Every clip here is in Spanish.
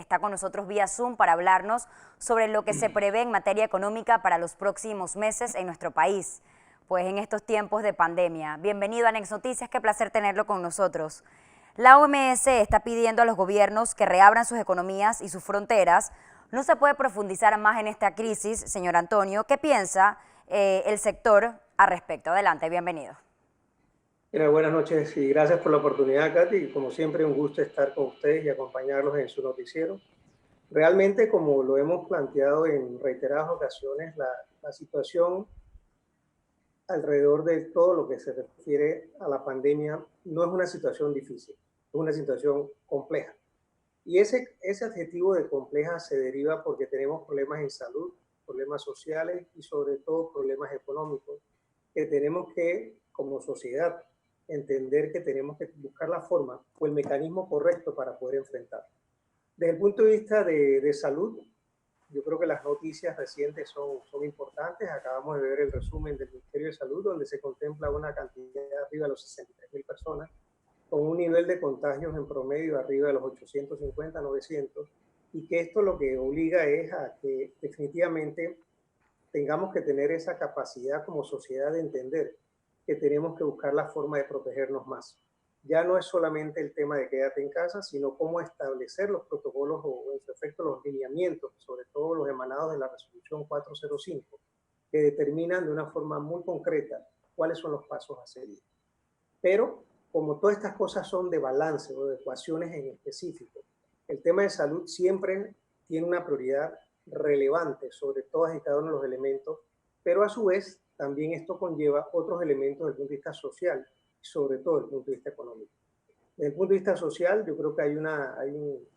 está con nosotros vía Zoom para hablarnos sobre lo que se prevé en materia económica para los próximos meses en nuestro país, pues en estos tiempos de pandemia. Bienvenido a Next Noticias, qué placer tenerlo con nosotros. La OMS está pidiendo a los gobiernos que reabran sus economías y sus fronteras. No se puede profundizar más en esta crisis, señor Antonio. ¿Qué piensa el sector al respecto? Adelante, bienvenido. Mira, buenas noches y gracias por la oportunidad, Katy. Como siempre, un gusto estar con ustedes y acompañarlos en su noticiero. Realmente, como lo hemos planteado en reiteradas ocasiones, la situación alrededor de todo lo que se refiere a la pandemia no es una situación difícil, es una situación compleja. Y ese adjetivo de compleja se deriva porque tenemos problemas en salud, problemas sociales y sobre todo problemas económicos que tenemos que, como sociedad, entender que tenemos que buscar la forma o el mecanismo correcto para poder enfrentar. Desde el punto de vista de salud, yo creo que las noticias recientes son importantes. Acabamos de ver el resumen del Ministerio de Salud, donde se contempla una cantidad arriba de los 63.000 personas, con un nivel de contagios en promedio arriba de los 850, 900, y que esto lo que obliga es a que definitivamente tengamos que tener esa capacidad como sociedad de entender que tenemos que buscar la forma de protegernos más. Ya no es solamente el tema de quédate en casa, sino cómo establecer los protocolos o en su efecto los lineamientos, sobre todo los emanados de la resolución 405, que determinan de una forma muy concreta cuáles son los pasos a seguir. Pero como todas estas cosas son de balance o de ecuaciones en específico, el tema de salud siempre tiene una prioridad relevante sobre todas y cada uno de los elementos, pero a su vez también esto conlleva otros elementos desde el punto de vista social y sobre todo desde el punto de vista económico. Desde el punto de vista social, yo creo que hay un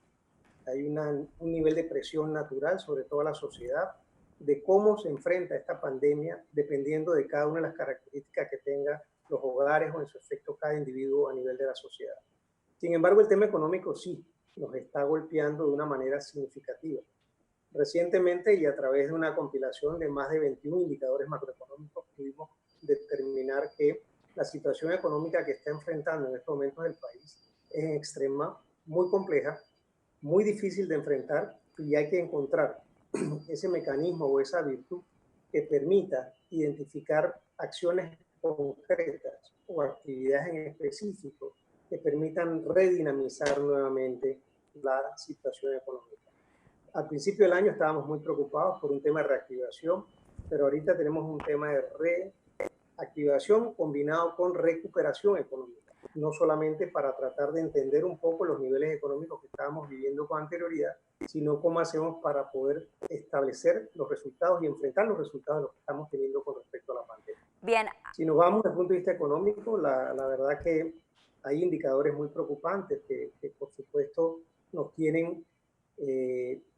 nivel de presión natural sobre toda la sociedad de cómo se enfrenta esta pandemia dependiendo de cada una de las características que tenga los hogares o en su efecto cada individuo a nivel de la sociedad. Sin embargo, el tema económico sí nos está golpeando de una manera significativa. Recientemente y a través de una compilación de más de 21 indicadores macroeconómicos pudimos determinar que la situación económica que está enfrentando en estos momentos el país es extrema, muy compleja, muy difícil de enfrentar y hay que encontrar ese mecanismo o esa virtud que permita identificar acciones concretas o actividades en específico que permitan redinamizar nuevamente la situación económica. Al principio del año estábamos muy preocupados por un tema de reactivación, pero ahorita tenemos un tema de reactivación combinado con recuperación económica, no solamente para tratar de entender un poco los niveles económicos que estábamos viviendo con anterioridad, sino cómo hacemos para poder establecer los resultados y enfrentar los resultados de lo que estamos teniendo con respecto a la pandemia. Bien. Si nos vamos desde el punto de vista económico, la verdad que hay indicadores muy preocupantes que por supuesto nos tienen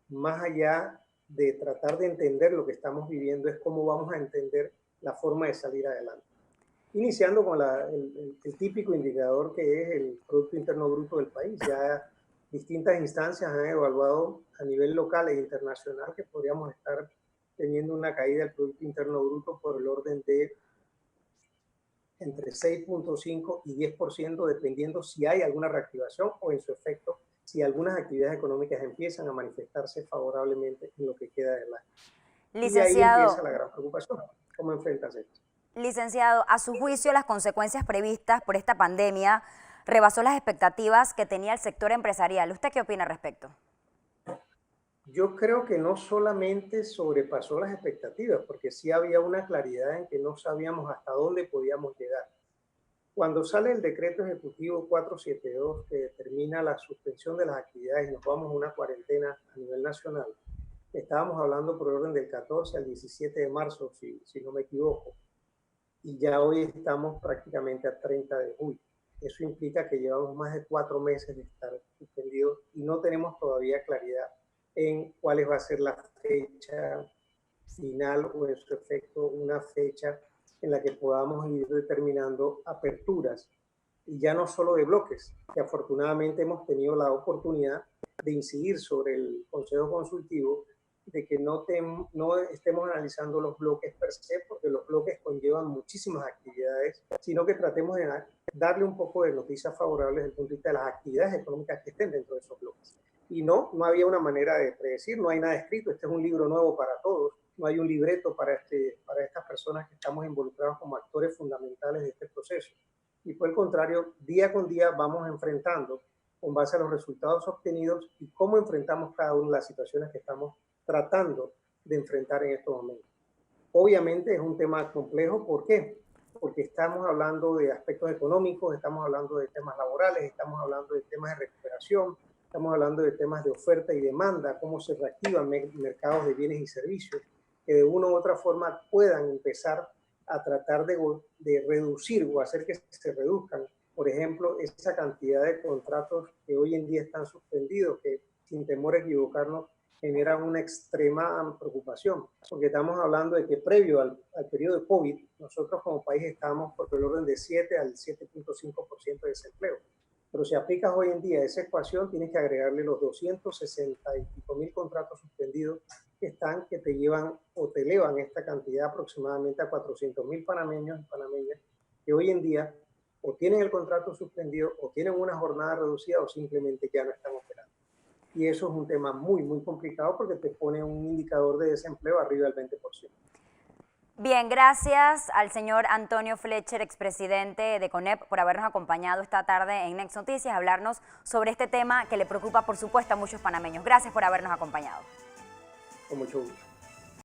más allá de tratar de entender lo que estamos viviendo, es cómo vamos a entender la forma de salir adelante. Iniciando con el típico indicador que es el Producto Interno Bruto del país. Ya distintas instancias han evaluado a nivel local e internacional que podríamos estar teniendo una caída del Producto Interno Bruto por el orden de entre 6.5 y 10%, dependiendo si hay alguna reactivación o en su efecto, si algunas actividades económicas empiezan a manifestarse favorablemente en lo que queda del año. Y de ahí empieza la gran preocupación. ¿Cómo enfrentas esto? Licenciado, a su juicio, las consecuencias previstas por esta pandemia rebasó las expectativas que tenía el sector empresarial. ¿Usted qué opina al respecto? Yo creo que no solamente sobrepasó las expectativas, porque sí había una claridad en que no sabíamos hasta dónde podíamos llegar. Cuando sale el decreto ejecutivo 472 que determina la suspensión de las actividades y nos vamos a una cuarentena a nivel nacional, estábamos hablando por orden del 14 al 17 de marzo, si no me equivoco, y ya hoy estamos prácticamente a 30 de julio. Eso implica que llevamos más de 4 meses de estar suspendidos y no tenemos todavía claridad en cuál va a ser la fecha final o en su efecto una fecha en la que podamos ir determinando aperturas y ya no solo de bloques, que afortunadamente hemos tenido la oportunidad de incidir sobre el Consejo Consultivo de que no estemos analizando los bloques per se, porque los bloques conllevan muchísimas actividades, sino que tratemos de darle un poco de noticias favorables desde el punto de vista de las actividades económicas que estén dentro de esos bloques. Y no había una manera de predecir, no hay nada escrito, este es un libro nuevo para todos, no hay un libreto para estas personas que estamos involucrados como actores fundamentales de este proceso. Y por el contrario, día con día vamos enfrentando con base a los resultados obtenidos y cómo enfrentamos cada una de las situaciones que estamos tratando de enfrentar en estos momentos. Obviamente es un tema complejo, ¿por qué? Porque estamos hablando de aspectos económicos, estamos hablando de temas laborales, estamos hablando de temas de recuperación, estamos hablando de temas de oferta y demanda, cómo se reactivan mercados de bienes y servicios, que de una u otra forma puedan empezar a tratar de reducir o hacer que se reduzcan, por ejemplo, esa cantidad de contratos que hoy en día están suspendidos, que sin temor a equivocarnos, generan una extrema preocupación, porque estamos hablando de que previo al periodo de COVID, nosotros como país estábamos por el orden de 7 al 7.5% de desempleo. Pero si aplicas hoy en día esa ecuación, tienes que agregarle los 260 y pico mil contratos suspendidos que te llevan o te elevan esta cantidad aproximadamente a 400.000 panameños y panameñas que hoy en día o tienen el contrato suspendido o tienen una jornada reducida o simplemente ya no están operando. Y eso es un tema muy, muy complicado porque te pone un indicador de desempleo arriba del 20%. Bien, gracias al señor Antonio Fletcher, expresidente de CONEP, por habernos acompañado esta tarde en Next Noticias a hablarnos sobre este tema que le preocupa, por supuesto, a muchos panameños. Gracias por habernos acompañado. Con mucho gusto.